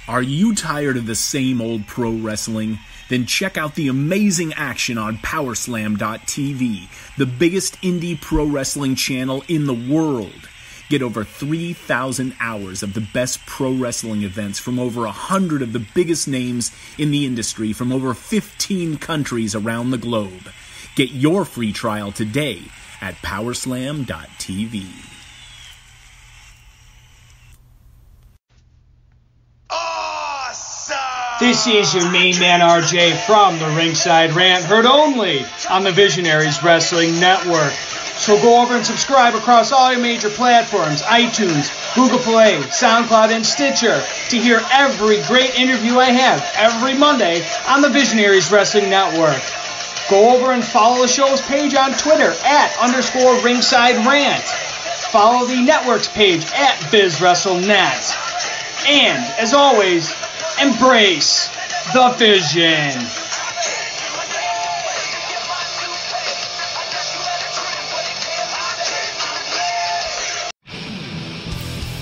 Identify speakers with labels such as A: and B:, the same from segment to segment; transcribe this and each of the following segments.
A: Are you tired of the same old pro wrestling? Then check out the amazing action on Powerslam.tv, the biggest indie pro wrestling channel in the world. Get over 3,000 hours of the best pro wrestling events from over 100 of the biggest names in the industry from over 15 countries around the globe. Get your free trial today at Powerslam.tv.
B: This is your main man RJ from the Ringside Rant, heard only on the Visionaries Wrestling Network. So go over and subscribe across all your major platforms, iTunes, Google Play, SoundCloud, and Stitcher to hear every great interview I have every Monday on the Visionaries Wrestling Network. Go over and follow the show's page on Twitter @_Ringside Rant. Follow the network's page @BizWrestleNet. And, as always, embrace the vision.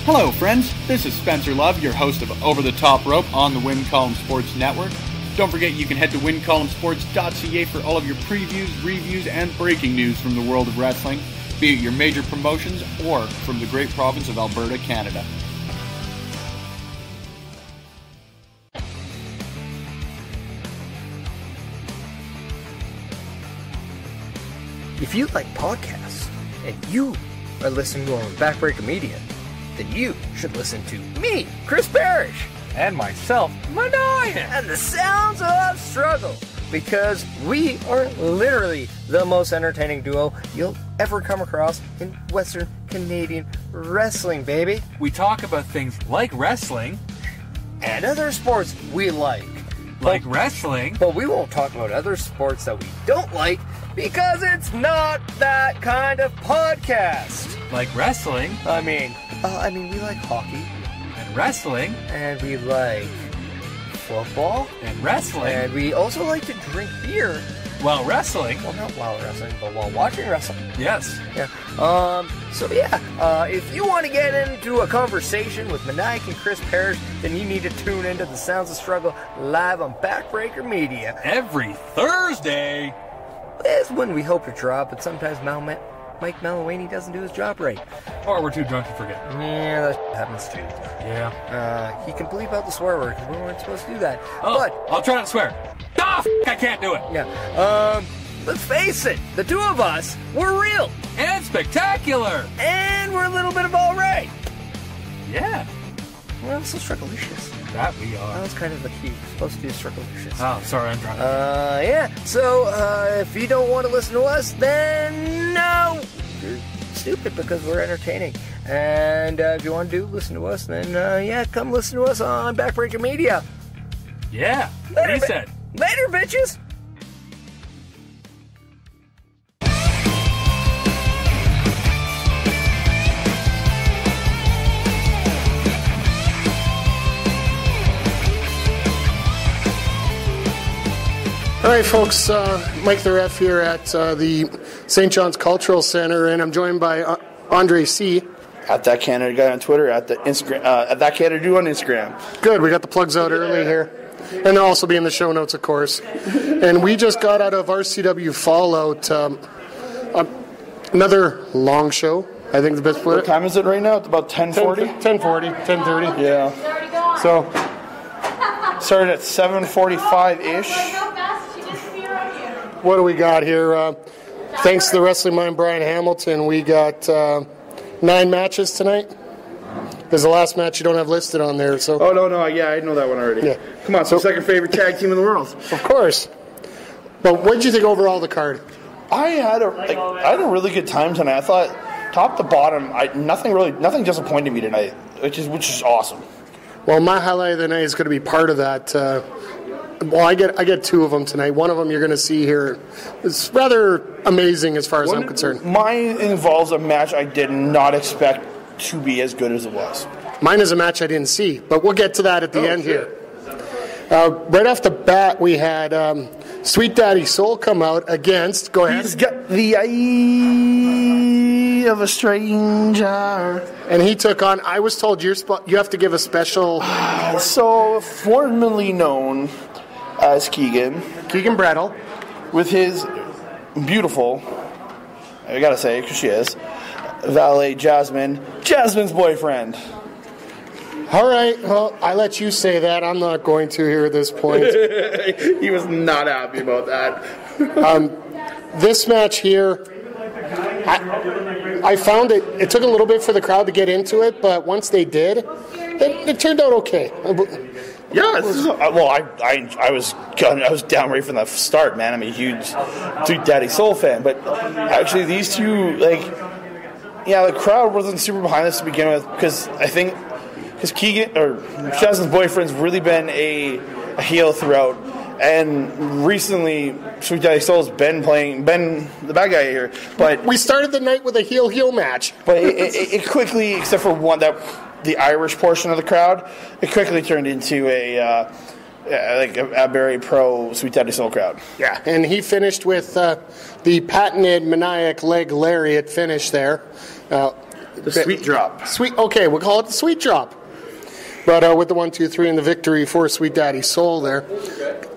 C: Hello, friends. This is Spencer Love, your host of Over the Top Rope on the Win Column Sports Network. Don't forget you can head to wincolumnsports.ca for all of your previews, reviews, and breaking news from the world of wrestling, be it your major promotions or from the great province of Alberta, Canada.
D: If you like podcasts and you are listening to on Backbreaker Media, then you should listen to me, Chris Parrish,
E: and myself, Manoyan,
D: and the Sounds of Struggle, because we are literally the most entertaining duo you'll ever come across in Western Canadian wrestling, baby.
E: We talk about things like wrestling
D: and other sports we like.
E: Wrestling.
D: But we won't talk about other sports that we don't like, because it's not that kind of podcast.
E: Like wrestling.
D: I mean, we like hockey.
E: And wrestling.
D: And we like football.
E: And wrestling.
D: And we also like to drink beer.
E: While wrestling.
D: Well, not while wrestling, but while watching wrestling.
E: Yes.
D: Yeah. If you want to get into a conversation with Maniac and Chris Parrish, then you need to tune into the Sounds of Struggle live on Backbreaker Media.
E: Every Thursday.
D: That's when we hope to drop, but sometimes Mike Malawany doesn't do his job right.
E: Or we're too drunk to forget.
D: Yeah, that happens too.
E: Yeah.
D: He can bleep out the swear word, because we weren't supposed to do that.
E: Oh,
D: but
E: I'll try not to swear. I can't do it.
D: Yeah. Let's face it, the two of us, we're real.
E: And spectacular.
D: And we're a little bit of all right.
E: Yeah.
D: We're also strugglicious.
E: That we are.
D: That was kind of the key. We're supposed to do strugglicious.
E: Oh, sorry, I'm drunk.
D: Yeah. So, if you don't want to listen to us, then no. You're stupid, because we're entertaining. And if you want to listen to us, then come listen to us on Backbreaker Media.
E: Yeah.
D: Later,
E: what he said.
D: Later, bitches.
F: All right, folks, Mike the Ref here at the St. John's Cultural Center, and I'm joined by Andre C.
G: At That Canada Guy on Twitter, at the Instagram, at That Canada Do on Instagram.
F: Good, we got the plugs out early here. And they'll also be in the show notes, of course. And we just got out of RCW Fallout, another long show. I think the best split.
G: What time is it right now? It's about 10:40?
F: 10:40, 10:30.
G: Yeah. So, started at 7:45-ish.
F: What do we got here? Thanks to the Wrestling Mind Brian Hamilton, we got 9 matches tonight. There's the last match you don't have listed on there. So.
G: Oh, no. Yeah, I know that one already. Yeah. Come on, so second favorite tag team in the world.
F: Of course. But what did you think overall of the card?
G: I had a really good time tonight. I thought top to bottom, nothing disappointed me tonight, which is awesome.
F: Well, my highlight of the night is going to be part of that. I get 2 of them tonight. One of them you're going to see here. It's rather amazing as far as I'm concerned.
G: Mine involves a match I did not expect to be as good as it was.
F: Mine is a match I didn't see, but we'll get to that at the end here. Right off the bat, we had Sweet Daddy Soul come out against. Go ahead.
G: He's got the body of a stranger.
F: And he took on, I was told you have to give a special...
G: So, formerly known as Keegan
F: Brettel.
G: With his beautiful, I gotta say, because she is, valet Jasmine's boyfriend.
F: All right, well, I let you say that. I'm not going to here at this point.
G: He was not happy about that.
F: This match here, I found it took a little bit for the crowd to get into it, but once they did, it turned out okay.
G: Yeah, I was down right from the start, man. I'm a huge Sweet Daddy Soul fan, but actually these two, the crowd wasn't super behind this to begin with, because I think Keegan or Jasmine's boyfriend's really been a heel throughout, and recently Sweet Daddy Soul's been the bad guy here. But
F: we started the night with a heel match,
G: but it quickly, except for the Irish portion of the crowd, it quickly turned into a very pro Sweet Daddy Soul crowd.
F: Yeah, and he finished with the patented maniac leg lariat finish there.
G: The sweet drop.
F: Okay, we'll call it the sweet drop. But with the 1, 2, 3 and the victory for Sweet Daddy Soul there.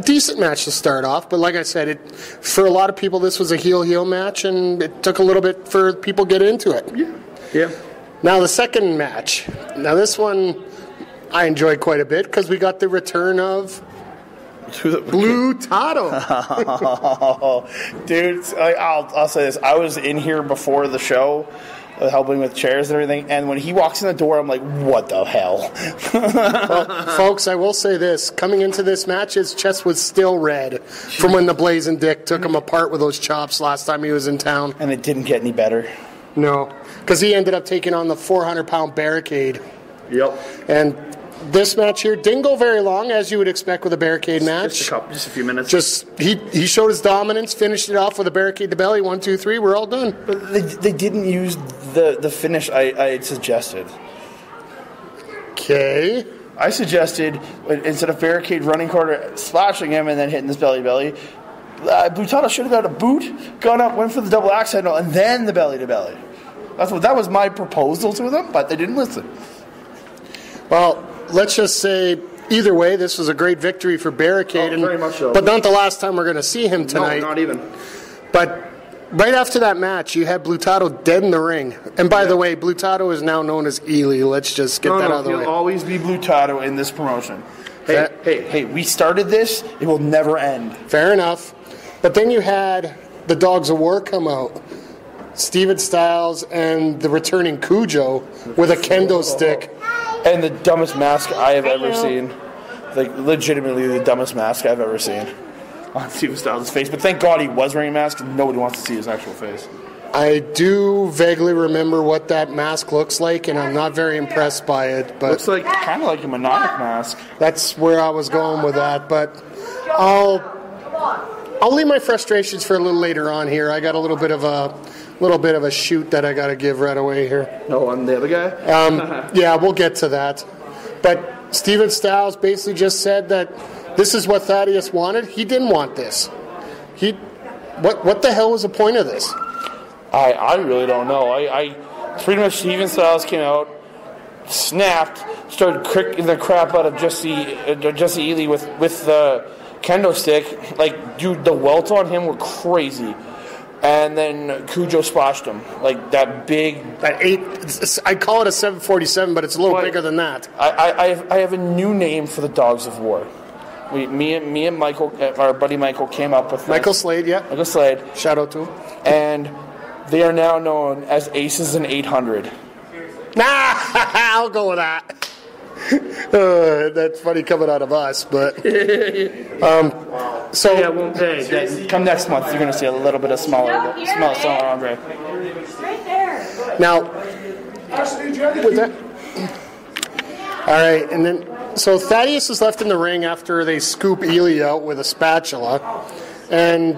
F: Decent match to start off, but like I said, for a lot of people this was a heel match, and it took a little bit for people to get into it.
G: Yeah.
F: Now the second match. Now this one I enjoyed quite a bit because we got the return of Blue Tato.
G: Dude, I'll say this. I was in here before the show helping with chairs and everything, and when he walks in the door, I'm like, what the hell?
F: Well, folks, I will say this. Coming into this match, his chest was still red from when the Blazing Dick took him apart with those chops last time he was in town.
G: And it didn't get any better.
F: No, because he ended up taking on the 400-pound Barricade.
G: Yep.
F: And this match here didn't go very long, as you would expect with a Barricade match.
G: Just a few minutes.
F: He showed his dominance, finished it off with a Barricade to belly, 1, 2, 3, we're all done.
G: But they didn't use the finish I had suggested.
F: Okay.
G: I suggested, instead of Barricade running quarter, splashing him and then hitting his belly, Blue Tato should have got a boot, gone up, went for the double axe handle, and then the belly to belly. That was my proposal to them, but they didn't listen.
F: Well, let's just say, either way, this was a great victory for Barricade.
G: Very much so.
F: But not the last time we're going to see him tonight.
G: No, not even.
F: But right after that match, you had Blue Tato dead in the ring. And by the way, Blue Tato is now known as Ely. Let's just get that out of the way.
G: He'll always be Blue Tato in this promotion. Hey, we started this. It will never end.
F: Fair enough. But then you had the Dogs of War come out. Steven Styles and the returning Cujo with a kendo stick.
G: And the dumbest mask I have ever seen. Legitimately the dumbest mask I've ever seen on Steven Styles' face. But thank God he was wearing a mask and nobody wants to see his actual face.
F: I do vaguely remember what that mask looks like, and I'm not very impressed by it. But
G: looks like kind of like a maniac mask.
F: That's where I was going with that. But I'll leave my frustrations for a little later on here. I got a little bit of a shoot that I got to give right away here.
G: No, I'm the other guy?
F: Yeah, we'll get to that. But Steven Styles basically just said that this is what Thaddeus wanted. He didn't want this. What the hell was the point of this?
G: I really don't know. I pretty much Steven Styles came out, snapped, started kicking the crap out of Jesse Ely with the kendo stick. Like, dude, the welts on him were crazy. And then Cujo splashed him. Like, that big...
F: I call it a 747, but it's a little bigger than that.
G: I have a new name for the Dogs of War. Me and Michael, our buddy Michael, came up with
F: Michael Slade, yeah.
G: Michael Slade.
F: Shout out to him.
G: And they are now known as Aces in 800.
F: Nah, I'll go with that. That's funny coming out of us, but so
G: yeah, well, hey, come next month, you're going to see a little bit of smaller Andre.
H: Right there.
F: Now, with that, all right, and then so Thaddeus is left in the ring after they scoop Ely out with a spatula, and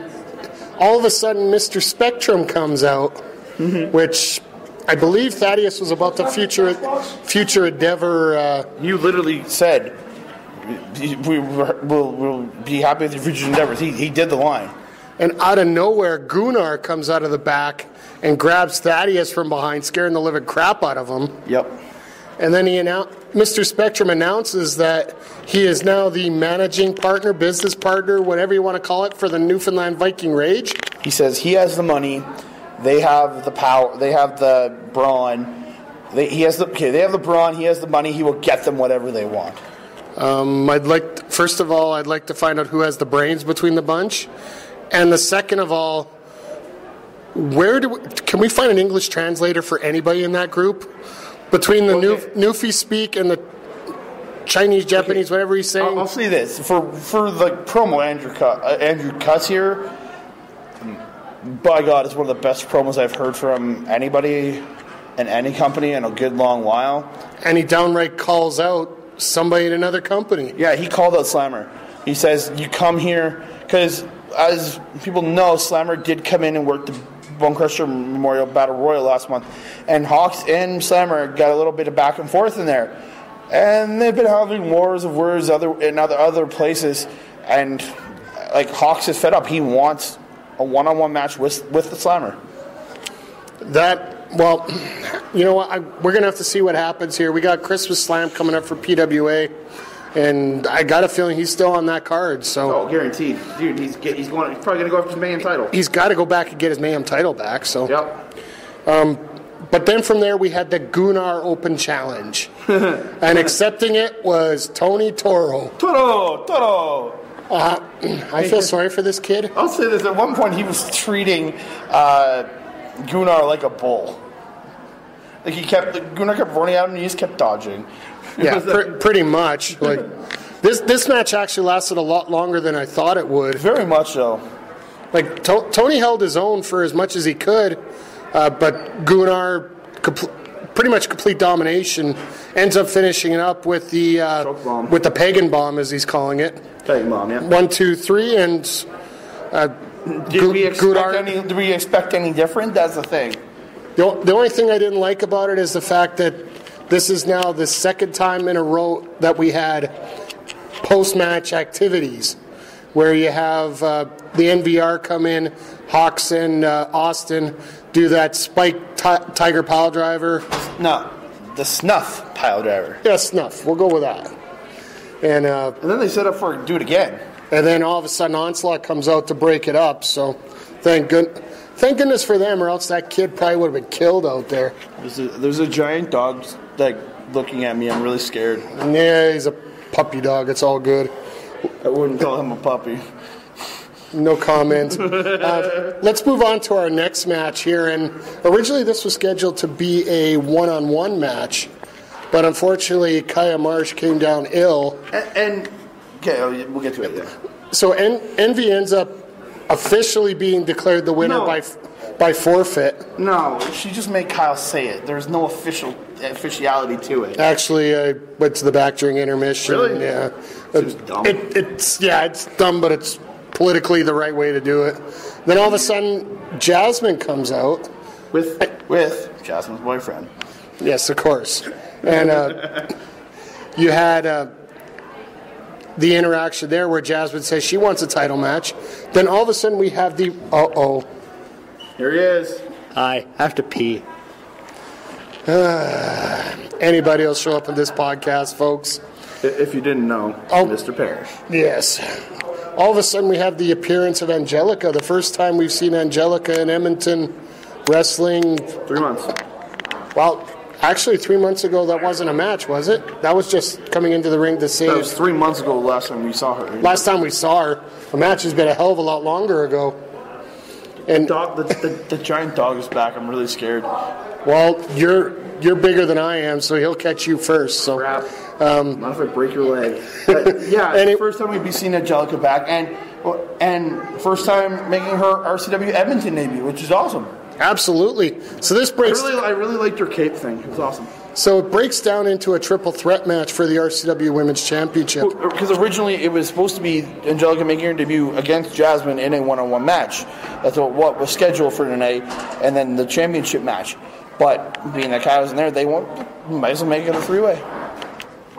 F: all of a sudden, Mr. Spectrum comes out, which I believe Thaddeus was about the future endeavor.
G: You literally said, we'll be happy with your future endeavors. He did the line.
F: And out of nowhere, Gunnar comes out of the back and grabs Thaddeus from behind, scaring the living crap out of him.
G: Yep.
F: And then Mr. Spectrum announces that he is now the managing partner, business partner, whatever you want to call it, for the Newfoundland Viking Rage.
G: He says he has the money, they have the power, they have the brawn. They have the brawn, he has the money, he will get them whatever they want.
F: First of all, I'd like to find out who has the brains between the bunch. And the second of all, can we find an English translator for anybody in that group? Between the Newfie speak and the Chinese, Japanese, whatever he's saying.
G: I'll say this. For the promo Andrew Cuts here, by God, it's one of the best promos I've heard from anybody in any company in a good long while.
F: And he downright calls out somebody in another company.
G: Yeah, he called out Slammer. He says, you come here, because as people know, Slammer did come in and work the Bone Crusher Memorial Battle Royal last month, and Hawks and Slammer got a little bit of back and forth in there, and they've been having wars of words in other places, and like Hawks is fed up. He wants a one-on-one match with the Slammer.
F: Well, you know what? We're gonna have to see what happens here. We got Christmas Slam coming up for PWA. And I got a feeling he's still on that card. So
G: guaranteed, dude. He's probably going to go after his Mayhem title.
F: He's got to go back and get his Mayhem title back. So,
G: yep.
F: But then from there we had the Gunnar Open Challenge, and accepting it was Tony Toro.
G: Toro.
F: I feel sorry for this kid.
G: I'll say this: at one point he was treating Gunnar like a bull. Like Gunnar kept running at him, and he just kept dodging.
F: Yeah, pretty much. Like this match actually lasted a lot longer than I thought it would.
G: Very much so.
F: Like Tony held his own for as much as he could, but Gunnar, pretty much complete domination, ends up finishing it up with the pagan bomb, as he's calling it.
G: Pagan bomb, yeah.
F: 1, 2, 3, and
G: did we expect any different? That's the thing.
F: The only thing I didn't like about it is the fact that this is now the second time in a row that we had post-match activities where you have the NVR come in, Hawks and Austin do that spike tiger pile driver.
G: No, the snuff pile driver.
F: Yeah, snuff. We'll go with that. And
G: then they set up for do it again.
F: And then all of a sudden Onslaught comes out to break it up. So thank goodness for them, or else that kid probably would have been killed out there.
G: There's a giant dog looking at me. I'm really scared.
F: Yeah, he's a puppy dog. It's all good.
G: I wouldn't call him a puppy.
F: No comment. Let's move on to our next match here. And originally this was scheduled to be a one-on-one match, but unfortunately Kaya Marsh came down ill.
G: And okay, we'll get to it. Yeah.
F: So Envy ends up officially being declared the winner by forfeit.
G: No, she just made Kyle say it. There's no officiality to it.
F: Actually, I went to the back during intermission.
G: Really?
F: Yeah.
G: It's dumb.
F: It's dumb, but it's politically the right way to do it. Then all of a sudden, Jasmine comes out
G: with Jasmine's boyfriend.
F: Yes, of course. And you had the interaction there where Jasmine says she wants a title match. Then all of a sudden we have the
G: Here he is.
I: I have to pee.
F: Anybody will show up in this podcast, folks.
G: If you didn't know, Mr. Parrish.
F: Yes. All of a sudden we have the appearance of Angelica. The first time we've seen Angelica in Edmonton wrestling.
G: 3 months.
F: Well, actually 3 months ago that wasn't a match, was it? That was just coming into the ring to save.
G: That was 3 months ago the last time we saw her.
F: Last time we saw her. The match has been a hell of a lot longer ago. And
G: the giant dog is back. I'm really scared.
F: Well, you're bigger than I am, so he'll catch you first. So,
G: crap. Not if I break your leg. But yeah, and first time we'd be seeing Angelica back, and first time making her RCW Edmonton debut, which is awesome.
F: Absolutely. So this breaks.
G: I really liked your cape thing. It was awesome.
F: So it breaks down into a triple threat match for the RCW Women's Championship.
G: Because originally it was supposed to be Angelica making her debut against Jasmine in a one-on-one match. That's what was scheduled for tonight, and then the championship match. But being that Kyle was in there, they might as well make it a three-way.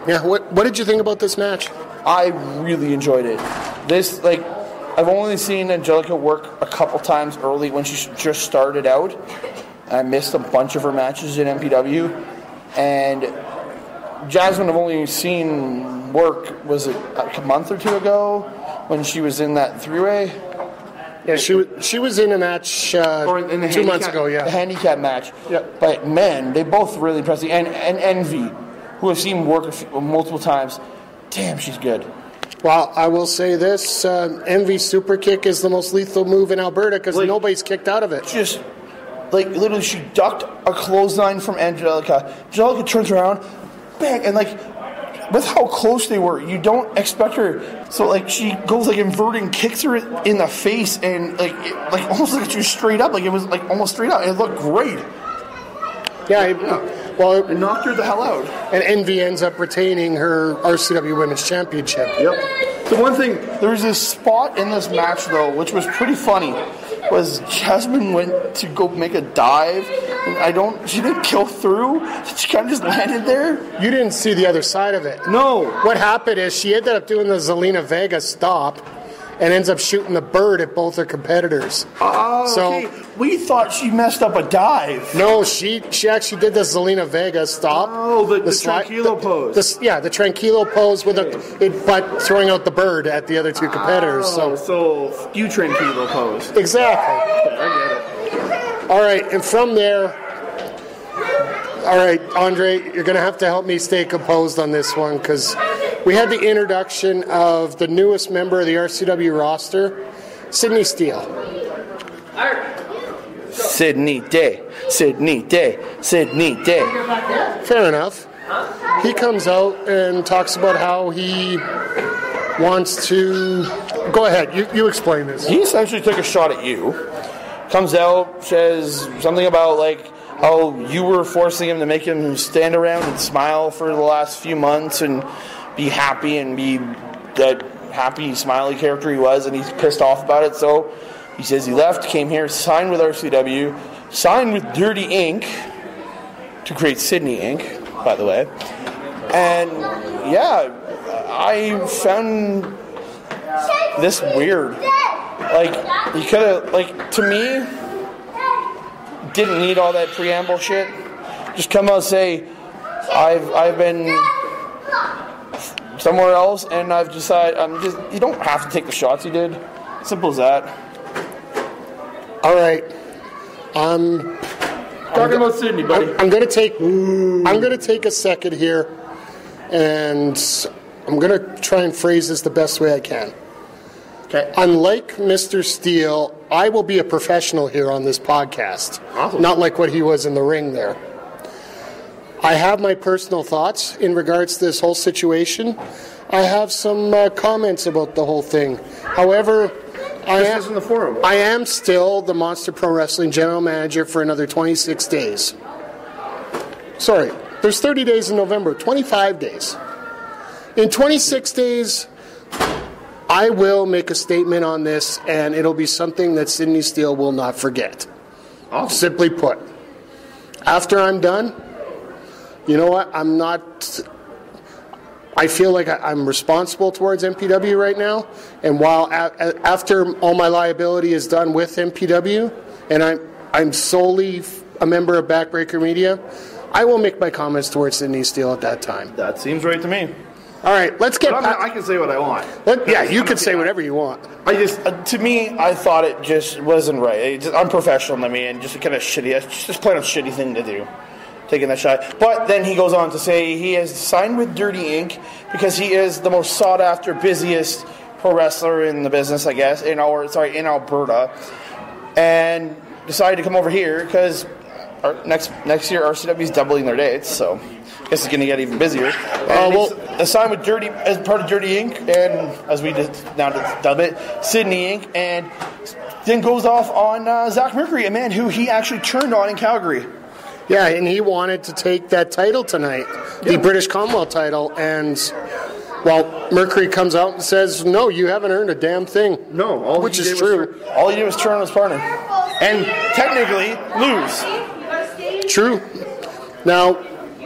F: Yeah. What did you think about this match?
G: I really enjoyed it. This I've only seen Angelica work a couple times early when she just started out. I missed a bunch of her matches in MPW. And Jasmine I've only seen work, was it a month or two ago when she was in that three-way?
F: Yeah, she was in a match in the 2 months ago, yeah.
G: The handicap match.
F: Yeah.
G: But, man, they both really impressed me. And Envy, who I've seen work multiple times. Damn, she's good.
F: Well, I will say this. Envy's super kick is the most lethal move in Alberta because nobody's kicked out of it.
G: Just, literally, she ducked a clothesline from Angelica. Angelica turns around, bang, and, with how close they were, you don't expect her. So, she goes, inverting, kicks her in the face, and, almost like she was straight up. It was, almost straight up. It looked great.
F: Yeah, well,
G: it knocked her the hell out.
F: And Envy ends up retaining her RCW Women's Championship.
G: Yep. The one thing, there was this spot in this match, though, which was pretty funny, was Jasmine went to go make a dive, and she didn't kill through. She kind of just landed there.
F: You didn't see the other side of it.
G: No.
F: What happened is she ended up doing the Zelina Vega stop and ends up shooting the bird at both her competitors.
G: Okay. We thought she messed up a dive.
F: No, she actually did the Zelina Vega stop.
G: Oh, the tranquilo pose.
F: The tranquilo pose with but throwing out the bird at the other two competitors.
G: So you tranquilo pose.
F: Exactly.
G: Okay, I get it.
F: All right, and from there, all right, Andre, you're going to have to help me stay composed on this one because we had the introduction of the newest member of the RCW roster, Sydney Steele.
G: Sydney Day.
F: Fair enough. He comes out and talks about how he wants to... Go ahead, you explain this.
G: He essentially took a shot at you. Comes out, says something about, how you were forcing him to make him stand around and smile for the last few months and be happy and be that happy, smiley character he was, and he's pissed off about it. So he says he left, came here, signed with RCW, signed with Dirty Inc. to create Sydney Inc., by the way. And, yeah, I found this weird. He could have, to me, didn't need all that preamble shit. Just come out and say, I've been somewhere else, and I've decided, you don't have to take the shots he did. Simple as that.
F: All right.
G: Talking about Sydney, buddy.
F: I'm going to take a second here, and I'm going to try and phrase this the best way I can.
G: Okay.
F: Unlike Mr. Steele, I will be a professional here on this podcast.
G: Awesome.
F: Not like what he was in the ring there. I have my personal thoughts in regards to this whole situation. I have some comments about the whole thing. However, I am still the Monster Pro Wrestling General Manager for another 26 days. Sorry, there's 30 days in November, 25 days. In 26 days, I will make a statement on this, and it'll be something that Sydney Steele will not forget.
G: Awesome.
F: Simply put. After I'm done, you know what? I feel like I'm responsible towards MPW right now, and while after all my liability is done with MPW, and I'm solely a member of Backbreaker Media, I will make my comments towards Sydney Steele at that time.
G: That seems right to me.
F: All right, let's get...
G: I can say what I want.
F: You can say whatever you want.
G: To me, I thought it just wasn't right. It's just unprofessional to me, and just kind of shitty. It's just plain a shitty thing to do, taking that shot. But then he goes on to say he has signed with Dirty Inc. because he is the most sought-after, busiest pro wrestler in the business, I guess, in Alberta, and decided to come over here because next year RCW is doubling their dates, so I guess it's going to get even busier. They signed with Dirty as part of Dirty Inc. and as we just now dub it, Sydney Inc. and then goes off on Zach Mercury, a man who he actually turned on in Calgary.
F: Yeah, and he wanted to take that title tonight, the British Commonwealth title, and Mercury comes out and says, "No, you haven't earned a damn thing."
G: No,
F: which is true.
G: All he did was turn on his partner, and technically lose.
F: True. Now,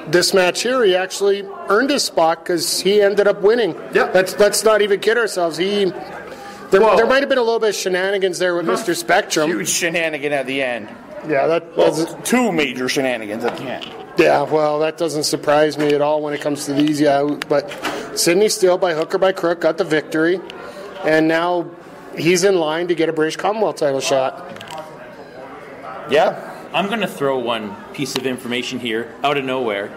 F: this match here, he actually earned his spot because he ended up winning.
G: Yep.
F: Let's not even kid ourselves. There might have been a little bit of shenanigans there with Mr. Spectrum.
G: Huge shenanigan at the end.
F: Yeah, that's
G: two major shenanigans at the end.
F: Yeah, well, that doesn't surprise me at all when it comes to these. Yeah, but Sidney Steele, by hook or by crook, got the victory, and now he's in line to get a British Commonwealth title shot.
G: Yeah.
I: I'm going to throw one piece of information here out of nowhere.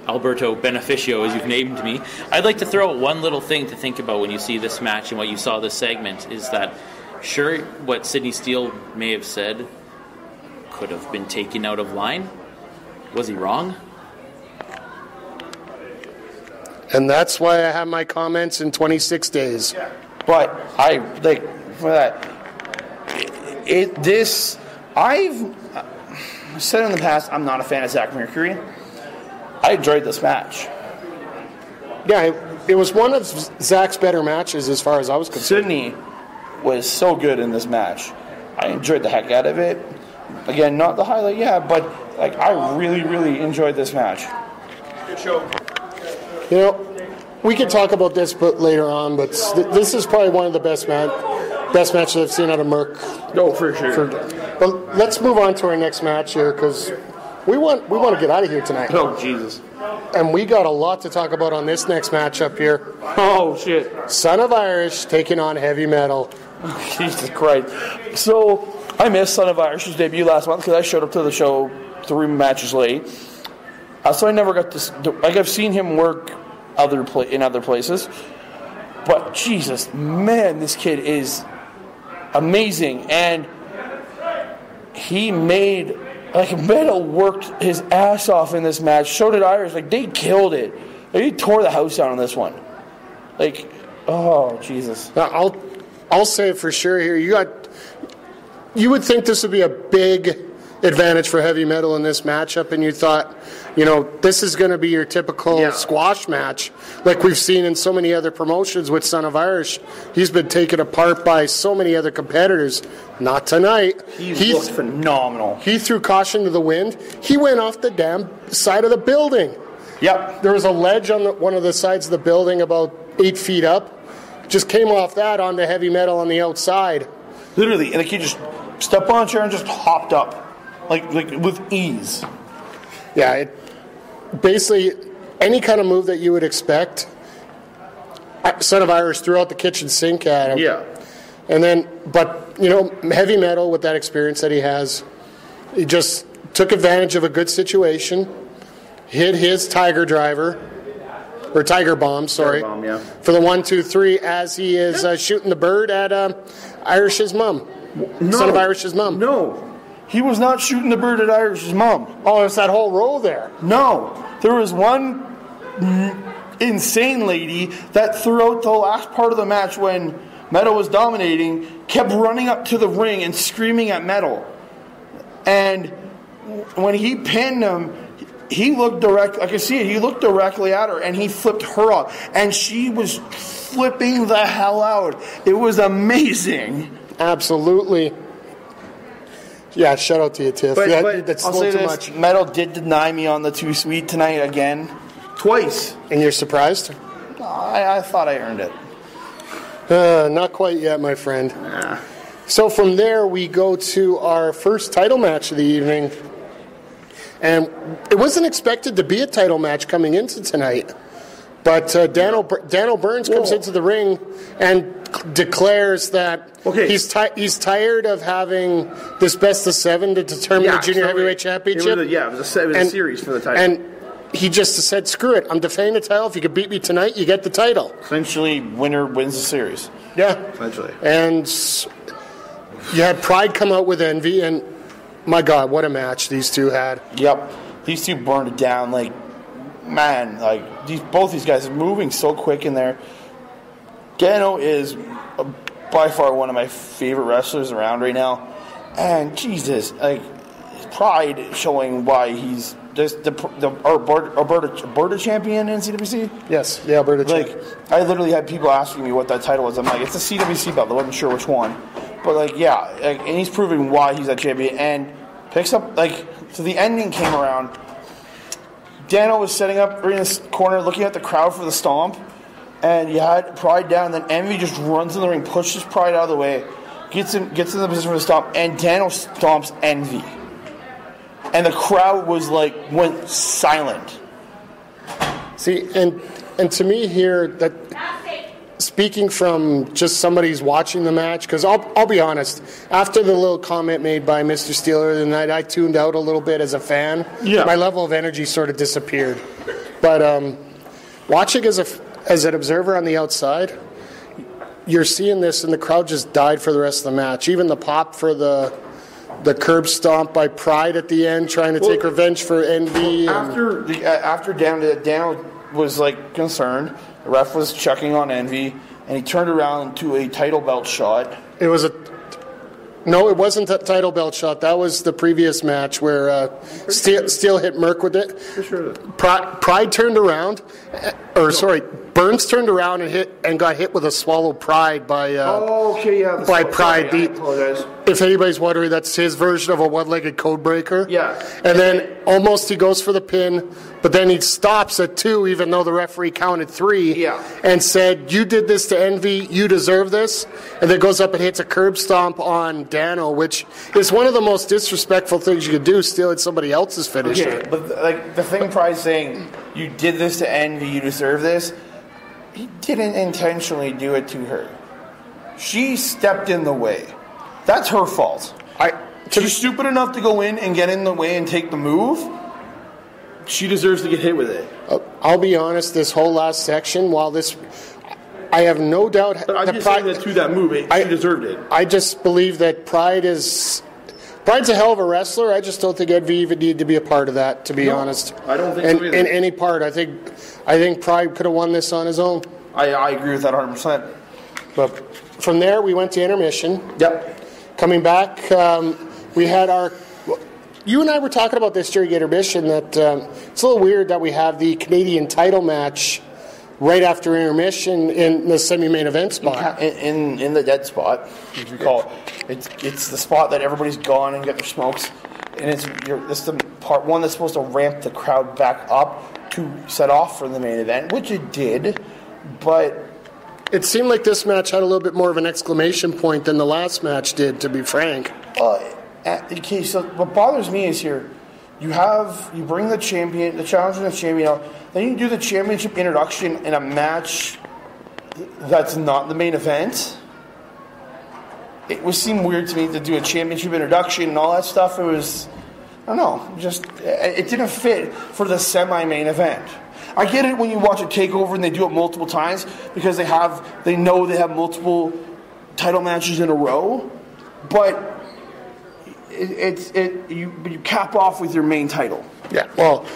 I: Alberto Beneficio, as you've named me. I'd like to throw out one little thing to think about when you see this match and what you saw this segment is that, sure, what Sidney Steele may have said could have been taken out of line. Was he wrong?
F: And that's why I have my comments in 26 days.
G: But I like for that. I've said in the past, I'm not a fan of Zach Mercury. I enjoyed this match.
F: Yeah, it was one of Zach's better matches as far as I was concerned.
G: Sidney was so good in this match. I enjoyed the heck out of it. Again, not the highlight, but like I really, really enjoyed this match.
I: Good show.
F: You know, we could talk about this later on, but this is probably one of the best matches I've seen out of Merc.
G: No, for sure.
F: But let's move on to our next match here because we want to get out of here tonight.
G: Oh, Jesus.
F: And we got a lot to talk about on this next match up here.
G: Oh, shit.
F: Son of Irish taking on Heavy Metal.
G: Jesus Christ. So, I missed Son of Irish's debut last month because I showed up to the show 3 matches late. So I never got to... Like, I've seen him work in other places. But, Jesus, man, this kid is amazing. And he made... Like, Metal worked his ass off in this match. So did Irish. Like, they killed it. Like, he tore the house down on this one. Like, oh, Jesus.
F: Now, I'll say it for sure here. You would think this would be a big advantage for Heavy Metal in this matchup, and you thought, this is going to be your typical squash match, like we've seen in so many other promotions with Son of Irish. He's been taken apart by so many other competitors. Not tonight.
G: He looked phenomenal.
F: He threw caution to the wind. He went off the damn side of the building.
G: Yep.
F: There was a ledge on one of the sides of the building about 8 feet up. Just came off that onto Heavy Metal on the outside.
G: Literally, like he just stepped on a chair and just hopped up, like with ease.
F: Yeah, basically any kind of move that you would expect. Son of Irish threw out the kitchen sink at him.
G: Yeah.
F: And then, but Heavy Metal with that experience that he has, he just took advantage of a good situation, hit his Tiger Driver. Or Tiger Bomb, sorry.
G: Tiger Bomb, yeah.
F: For the 1, 2, 3 as he is shooting the bird at Irish's mom.
G: No.
F: Son of Irish's mom.
G: No. He was not shooting the bird at Irish's mom.
F: Oh, it's that whole row there.
G: No. There was one insane lady that throughout the last part of the match when Metal was dominating, kept running up to the ring and screaming at Metal. And when he pinned him, he looked direct. I could see it. He looked directly at her, and he flipped her off, and she was flipping the hell out. It was amazing.
F: Absolutely. Yeah, shout out to you, Tiff.
G: But
F: that's
G: I'll
F: a
G: say
F: little too
G: this:
F: much.
G: Metal did deny me on the 2 Sweet tonight again, twice.
F: And you're surprised?
G: I thought I earned it.
F: Not quite yet, my friend.
G: Nah.
F: So from there, we go to our first title match of the evening. And it wasn't expected to be a title match coming into tonight. But Daniel Burns comes into the ring and declares that he's tired of having this best of 7 to determine the Junior Heavyweight Championship.
G: It was a series for the title.
F: And he just said, screw it, I'm defending the title. If you can beat me tonight, you get the title.
G: Essentially, winner wins the series.
F: Yeah.
G: Essentially.
F: And you had Pride come out with Envy, and my God, what a match these two had.
G: Yep. These two burned it down. Like, man, both these guys are moving so quick in there. Dano is by far one of my favorite wrestlers around right now. And, Jesus, Pride showing why he's the Alberta champion in CWC.
F: Yes, the Alberta champion.
G: I literally had people asking me what that title was. I'm like, it's a CWC belt. I wasn't sure which one. But, and he's proving why he's that champion. And picks up, so the ending came around. Dano was setting up right in this corner, looking at the crowd for the stomp. and you had Pride down, and then Envy just runs in the ring, pushes Pride out of the way, gets in the position for the stomp, and Daniel stomps Envy. And the crowd was went silent.
F: See, and to me here, that speaking from just somebody who's watching the match, because I'll be honest, after the little comment made by Mr. Steele earlier tonight, I tuned out a little bit as a fan.
G: Yeah.
F: My level of energy sort of disappeared. But watching as an observer on the outside, you're seeing this, and the crowd just died for the rest of the match. Even the pop for the curb stomp by Pride at the end, trying to take revenge for Envy.
G: After Daniel was concerned, the ref was checking on Envy, and he turned around to a title belt shot.
F: No, it wasn't that title belt shot. That was the previous match where Steele hit Merck with it.
G: Sure.
F: Pride turned around, Burns turned around and got hit with a swallow Pride by Pride.
G: I apologize.
F: If anybody's wondering, that's his version of a one-legged code breaker.
G: Yeah.
F: And then almost he goes for the pin, but then he stops at 2, even though the referee counted 3.
G: Yeah.
F: And said, "You did this to Envy. You deserve this." And then goes up and hits a curb stomp on Dano, which is one of the most disrespectful things you could do, stealing somebody else's finisher.
G: Okay, but the thing Pride's saying, "You did this to Envy. You deserve this." He didn't intentionally do it to her. She stepped in the way. That's her fault. She's stupid enough to go in and get in the way and take the move. She deserves to get hit with it.
F: I'll be honest, this whole last section, I have no doubt
G: I'm just saying that to that move, she deserved it.
F: I just believe that Pride's a hell of a wrestler. I just don't think Envy even needed to be a part of that, to be honest.
G: I don't think so either.
F: In any part. I think Pride could have won this on his own.
G: I agree with that 100%.
F: But from there, we went to intermission.
G: Yep.
F: Coming back, we had you and I were talking about this during intermission, that it's a little weird that we have the Canadian title match right after intermission in the semi-main event spot.
G: In the dead spot, as we call it. It's the spot that everybody's gone and get their smokes. And it's the part one that's supposed to ramp the crowd back up to set off for the main event, which it did, but
F: it seemed like this match had a little bit more of an exclamation point than the last match did, to be frank.
G: Okay, so what bothers me is here, you bring the challenger and the champion out, then you do the championship introduction in a match that's not the main event. It seemed weird to me to do a championship introduction and all that stuff. It was, I don't know, it didn't fit for the semi-main event. I get it when you watch a takeover and they do it multiple times because they know they have multiple title matches in a row, but you cap off with your main title.
F: Yeah, well,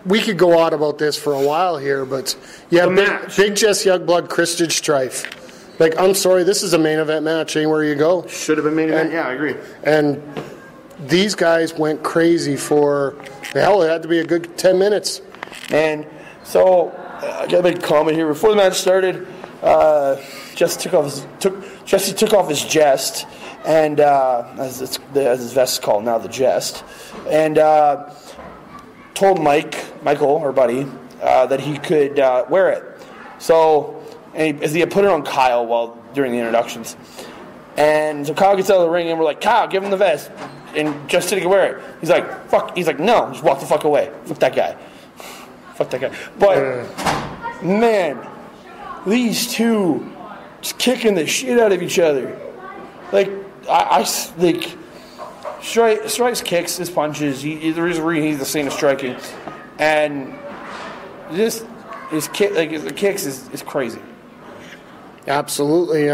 F: we could go on about this for a while here, but Big Jess Youngblood, Christian Strife. I'm sorry, this is a main event match anywhere you go.
G: Should have been main event, I agree.
F: And these guys went crazy for, it had to be a good 10 minutes.
G: And so, I got a big comment here. Before the match started, Jesse took off his jest, and as his vest is called now, the jest, and told Michael, our buddy, that he could wear it. So, as he had put it on Kyle during the introductions. And so Kyle gets out of the ring, and we're like, Kyle, give him the vest. And just so he can wear it. He's like, fuck. He's like, no, just walk the fuck away. Fuck that guy. But, man, these two just kicking the shit out of each other. Strikes kicks, his punches. The reason he's the same as striking. And his kicks is crazy.
F: Absolutely.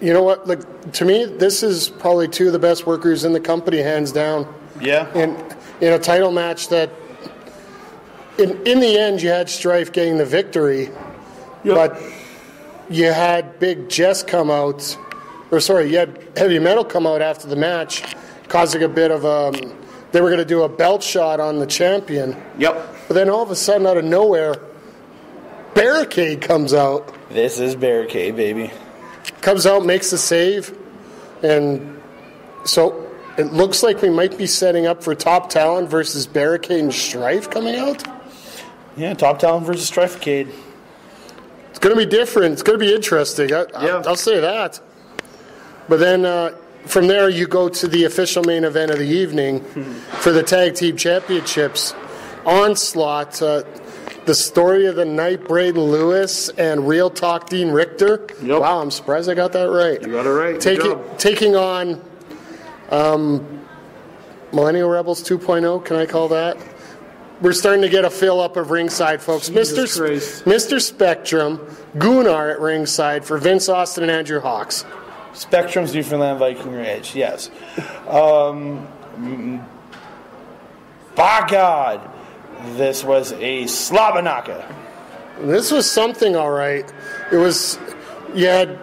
F: You know what? To me, this is probably two of the best workers in the company, hands down.
G: Yeah.
F: In a title match that, in the end, you had Strife getting the victory, but you had Big Jess come out, you had Heavy Metal come out after the match, causing a bit of they were going to do a belt shot on the champion.
G: Yep.
F: But then all of a sudden, out of nowhere, Barricade comes out.
G: This is Barricade, baby.
F: Comes out, makes the save, and so it looks like we might be setting up for Top Talent versus Barricade and Strife coming out.
G: Yeah, Top Talent versus Strifecade.
F: It's going to be different. It's going to be interesting. I'll say that. But then from there, you go to the official main event of the evening for the Tag Team Championships. Onslaught, the story of the night, Braden Lewis and Real Talk Dean Richter.
G: Yep.
F: Wow, I'm surprised I got that right.
G: You got it right.
F: Taking on Millennial Rebels 2.0, can I call that? We're starting to get a fill up of ringside, folks. Mr. Spectrum, Gunnar at ringside for Vince Austin and Andrew Hawks.
G: Spectrum's Newfoundland Viking Ridge, yes. By God, this was a Slabanaka.
F: This was something, all right. It was, you had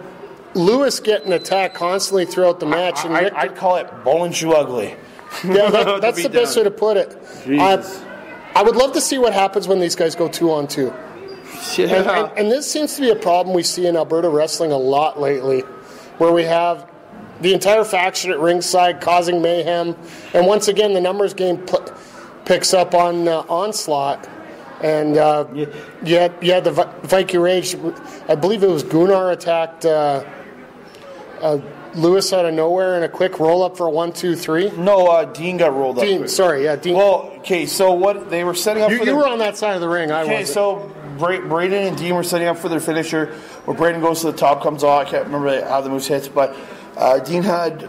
F: Lewis getting attacked constantly throughout the match.
G: I'd call it bowling shoe ugly.
F: Yeah, that's the best way to put it. I would love to see what happens when these guys go 2-on-2.
G: Yeah.
F: And this seems to be a problem we see in Alberta wrestling a lot lately, where we have the entire faction at ringside causing mayhem, and once again the numbers game picks up on Onslaught, and you had the Viking Rage. I believe it was Gunnar attacked Lewis out of nowhere in a quick roll-up for a 1-2-3?
G: No, Dean got rolled up.
F: Dean.
G: Well, okay, so what they were setting up for
F: you were on that side of the ring, I wasn't.
G: Okay, so Braden and Dean were setting up for their finisher, where Braden goes to the top, comes off. I can't remember how the moves hits, but Dean had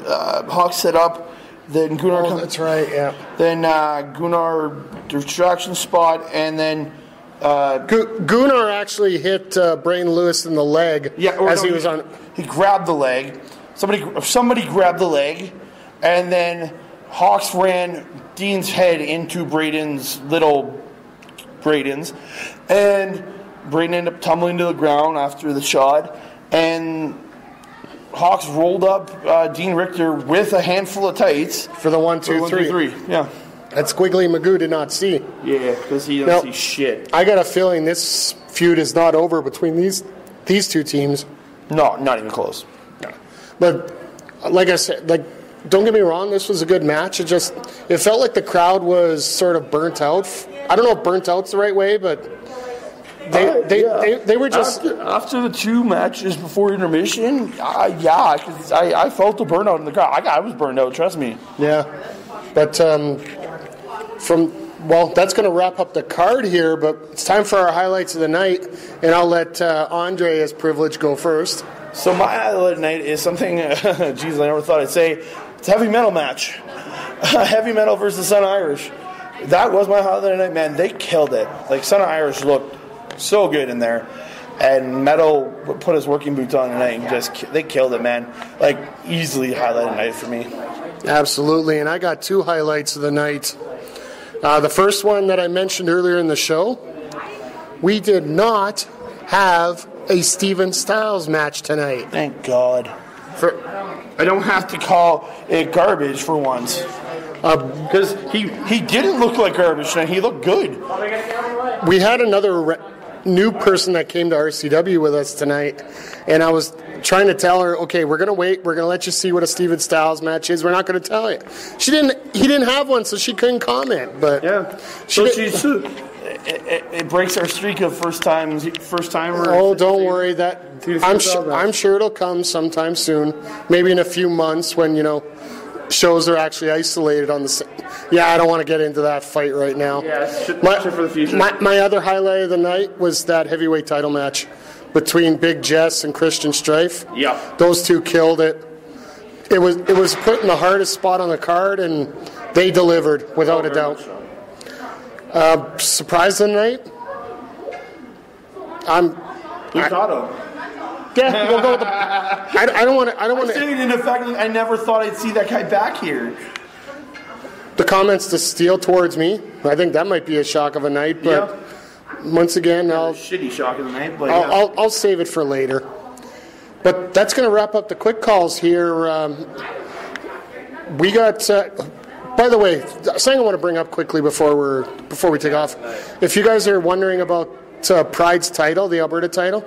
G: Hawk set up, then Gunnar comes.
F: That's right, yeah.
G: Then Gunnar, distraction spot, and then
F: Gunnar actually hit Braden Lewis in the leg he was on.
G: He grabbed the leg. Somebody grabbed the leg, and then Hawks ran Dean's head into Braden's, and Braden ended up tumbling to the ground after the shot, and Hawks rolled up Dean Richter with a handful of tights
F: for the 1-2-3.
G: Yeah.
F: That Squiggly Magoo did not see.
G: Yeah, because he doesn't see shit.
F: I got a feeling this feud is not over between these two teams.
G: No, not even close.
F: But like I said, don't get me wrong, this was a good match. It felt like the crowd was sort of burnt out. I don't know if burnt out's the right way, but they were just
G: after the two matches before intermission. Because I felt the burnout in the crowd. I was burned out. Trust me.
F: Yeah, but that's going to wrap up the card here. But it's time for our highlights of the night, and I'll let Andre, as privileged, go first.
G: So my highlight of the night is something, geez, I never thought I'd say. It's a heavy metal match. Heavy Metal versus Son of Irish. That was my highlight of the night, man. They killed it. Son of Irish looked so good in there. And Metal put his working boots on tonight and they killed it, man. Easily highlight of the night for me.
F: Absolutely, and I got two highlights of the night. The first one that I mentioned earlier in the show, we did not have a Steven Styles match tonight.
G: Thank God. I don't have to call it garbage for once. Because he didn't look like garbage tonight. He looked good.
F: We had another new person that came to RCW with us tonight, and I was trying to tell her, okay, we're going to wait. We're going to let you see what a Steven Styles match is. We're not going to tell you. He didn't have one, so she couldn't comment. But
G: yeah, it breaks our streak of first timer.
F: Oh, don't worry. I'm sure it'll come sometime soon. Maybe in a few months when shows are actually isolated on the. Yeah, I don't want to get into that fight right now.
G: Yeah, for the future.
F: My other highlight of the night was that heavyweight title match between Big Jess and Christian Strife.
G: Yeah,
F: those two killed it. It was put in the hardest spot on the card, and they delivered without a doubt. Surprise of the night? Yeah, we'll go with the. I don't want to.
G: I'm saying in the fact that I never thought I'd see that guy back here.
F: The comments to Steele towards me, I think that might be a shock of a night. But once again,
G: shitty shock of the night. But
F: I'll save it for later. But that's going to wrap up the quick calls here. We got. By the way, something I want to bring up quickly before we take off. If you guys are wondering about Pride's title, the Alberta title,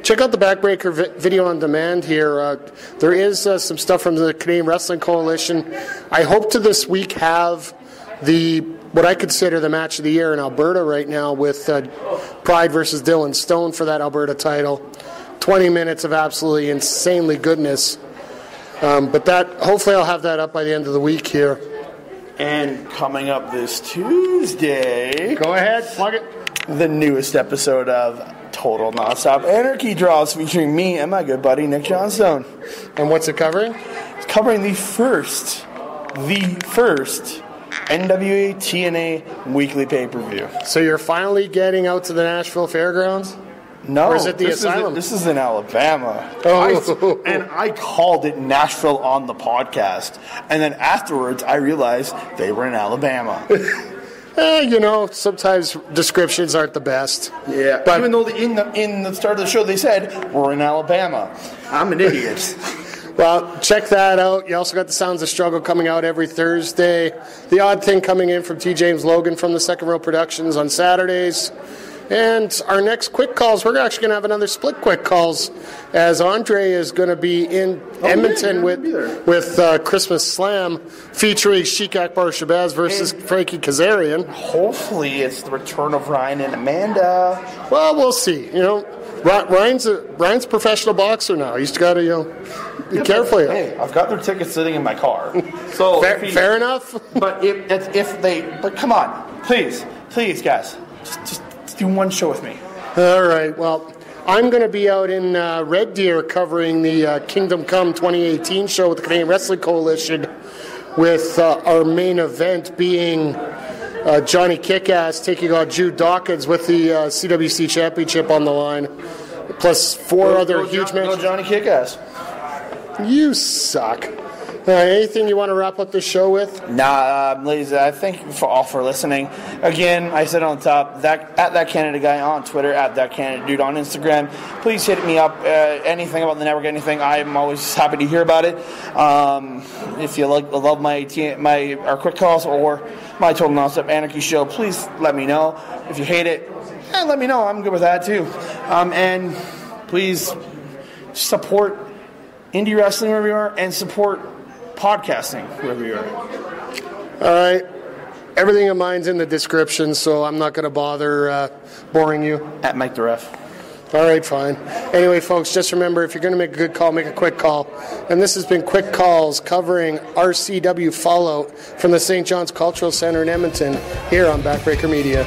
F: check out the Backbreaker video on demand here. There is some stuff from the Canadian Wrestling Coalition. I hope to this week have what I consider the match of the year in Alberta right now with Pride versus Dylan Stone for that Alberta title. 20 minutes of absolutely insanely goodness. But that, hopefully I'll have that up by the end of the week here.
G: And coming up this Tuesday...
F: Go ahead, plug it.
G: The newest episode of Total Nonstop Anarchy drops featuring me and my good buddy Nick Johnstone.
F: And what's it covering?
G: It's covering the first NWA TNA weekly pay-per-view.
F: So you're finally getting out to the Nashville Fairgrounds?
G: No,
F: or is it the Asylum?
G: This is in Alabama.
F: Oh.
G: I called it Nashville on the podcast. And then afterwards, I realized they were in Alabama.
F: Sometimes descriptions aren't the best.
G: Yeah, but even though in the start of the show they said, we're in Alabama. I'm an idiot.
F: Well, check that out. You also got the Sounds of Struggle coming out every Thursday. The Odd Thing coming in from T. James Logan from the Second Row Productions on Saturdays. And our next quick calls, we're actually going to have another split quick calls, as Andre is going to be in Edmonton with Christmas Slam featuring Sheik Akbar Shabazz versus Frankie Kazarian.
G: Hopefully it's the return of Ryan and Amanda.
F: Well, we'll see. Ryan's a professional boxer now. He's got to, be careful.
G: Hey, I've got their tickets sitting in my car. So
F: fair enough.
G: But but come on, please, guys, just do one show with me.
F: All right. Well, I'm going to be out in Red Deer covering the Kingdom Come 2018 show with the Canadian Wrestling Coalition, with our main event being Johnny Kickass taking on Jude Dawkins with the CWC Championship on the line, plus four other huge matches.
G: Go Johnny Kickass.
F: You suck. Anything you want to wrap up the show with?
G: Nah, ladies, I thank you all for listening. Again, I said on the top, at that Canada guy on Twitter, at that Canada dude on Instagram. Please hit me up. Anything about the network, anything. I'm always happy to hear about it. If you love our quick calls or my Total Nonstop Anarchy show, please let me know. If you hate it, let me know. I'm good with that too. And please support indie wrestling wherever you are, and support podcasting wherever you are.
F: All right. Everything of mine's in the description, so I'm not going to bother boring you.
G: At Mike the Ref.
F: All right, fine. Anyway, folks, just remember, if you're going to make a good call, make a quick call. And this has been Quick Calls covering RCW Fallout from the St. John's Cultural Center in Edmonton here on Backbreaker Media.